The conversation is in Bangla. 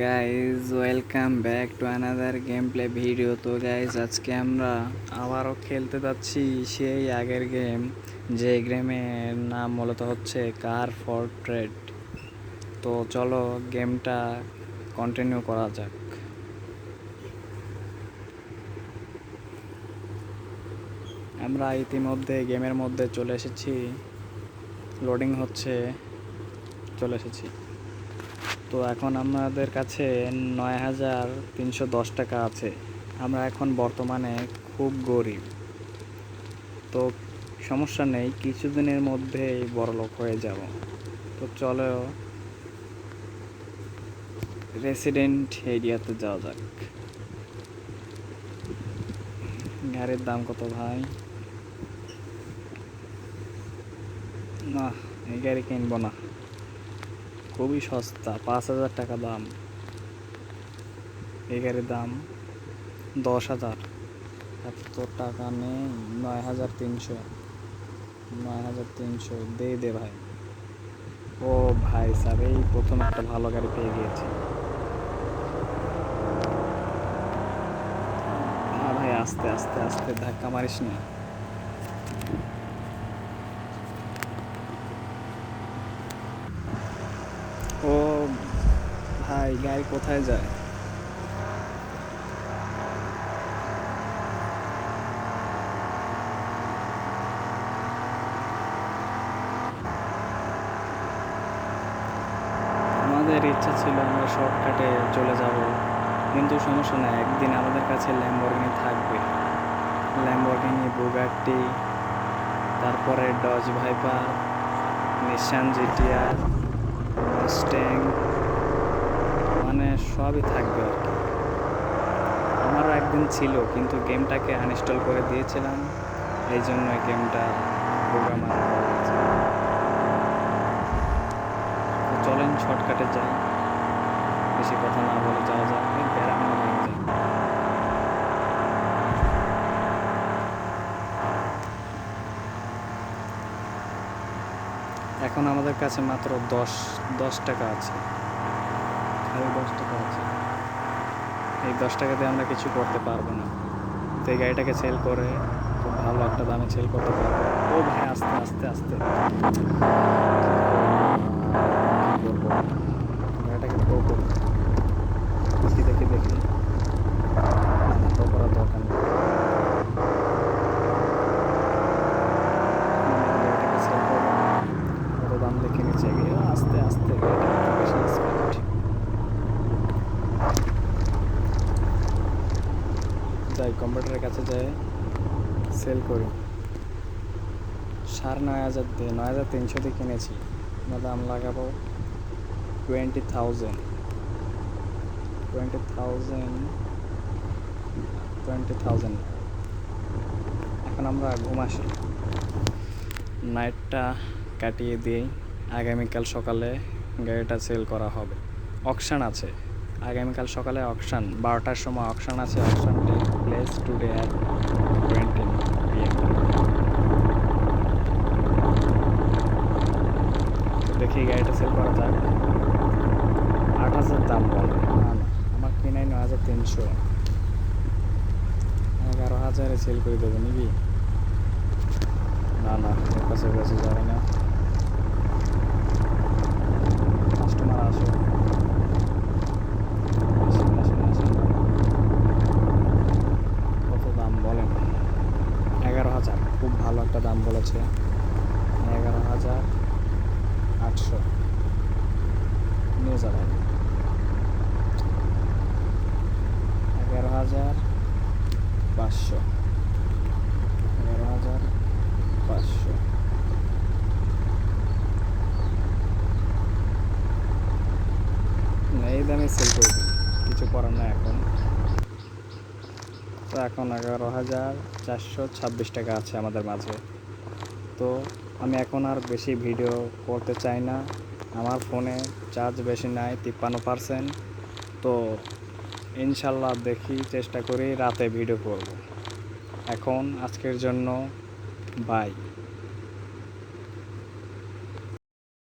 Guys welcome back to another game play video. তো গাইজ আজকে আমরা আবারও খেলতে যাচ্ছি সেই আগের গেম, যে গেমের নাম মূলত হচ্ছে কার ফর্ট্রেট। তো চলো গেমটা কন্টিনিউ করা যাক। আমরা ইতিমধ্যে গেমের মধ্যে চলে এসেছি, লোডিং হচ্ছে, চলে এসেছি। তো এখন আমাদের কাছে 9,310 টাকা আছে। আমরা এখন বর্তমানে খুব গরিব, তো সমস্যা নেই, কিছুদিনের মধ্যেই বড়লোক হয়ে যাব। তো চলো রেসিডেন্ট এরিয়াতে যাওয়া যাক। গাড়ির দাম কত ভাই? না, এই গাড়ি কিনবো না, খুবই সস্তা, 5,000 টাকা দাম। এই গাড়ির দাম 10,000। এত টাকা নেই, 9,300, 9,300 দে ভাই। ও ভাই স্যার, এই প্রথম একটা ভালো গাড়ি পেয়ে গিয়েছি। না ভাই, আস্তে আস্তে আস্তে, ধাক্কা মারিস না। ও ভাই, গাড়ি কোথায় যায়? আমাদের ইচ্ছা ছিল আমরা শর্টকাটে চলে যাব, কিন্তু সমস্যা নেই, একদিন আমাদের কাছে ল্যাম্বরগিনি থাকবে। ল্যাম্বরগিনি, বুগাট্টি, তারপরে dodge viper, Nissan GTR, Mustang, মানে সবই থাকবে আর কি। আমারও একদিন ছিল, কিন্তু গেমটাকে আনইনস্টল করে দিয়েছিলাম, এই জন্য গেমটা প্রোগ্রাম আর হয়ে গেছে। তো চলেন শর্টকাটে যাই, বেশি কথা না বলে যাওয়া যাক, বেড়ানো হয়ে যায়। এখন আমাদের কাছে মাত্র 10 টাকা আছে, খালি 10 টাকা আছে। এই 10 টাকা দিয়ে আমরা কিছু করতে পারবো না, তো এই গাড়িটাকে সেল করে খুব ভালো একটা দামে সেল করতে পারবো। ও ভাই, আস্তে আস্তে আস্তে, কি করবো, গাড়িটাকে টো করবো। দেখি দেখি দেখি, টো করার দরকার নেই, গাড়িটাকে সেল করবো। কত দাম দিয়ে কিনেছি, আস্তে আস্তে, গাড়িটা বেশি স্পিড। যাই কম্পিউটারের কাছে যাই, সেল করি। 9,500 দিয়ে, 9,300 দিয়ে কিনেছি, আমরা দাম লাগাবো 20,000, 20,000, 20,000। এখন আমরা ঘুম আসি, নাইটটা কাটিয়ে দিই, আগামীকাল সকালে গাড়িটা সেল করা হবে। অকশান আছে আগামীকাল সকালে, অকশান 12টার সময় অকশান আছে। অকশানটি প্লেস টুডে অ্যাট 20 PM। দেখি গাড়িটা সেল করা যাক। 8,000 দাম বলে, না না, আমার কিনাই 9,300, 11,000-এ সেল করে দেবো, নিবি? না না, ওর কাছে বেশি যাবে না, কাস্টমার আসো। কত দাম বলেন? 11,000, খুব ভালো একটা দাম বলেছে, 11,800 নিয়ে যাবেন। 11,500, 11,500। এই দামে সেল করে দিই, কিছু করার না এখন। তো এখন 11,426 টাকা আছে আমাদের মাঝে। তো আমি এখন আর বেশি ভিডিও করতে চাই না, আমার ফোনে চার্জ বেশি নাই, 53%। তো ইনশাল্লাহ দেখি, চেষ্টা করি রাতে ভিডিও করব। এখন আজকের জন্য বাই।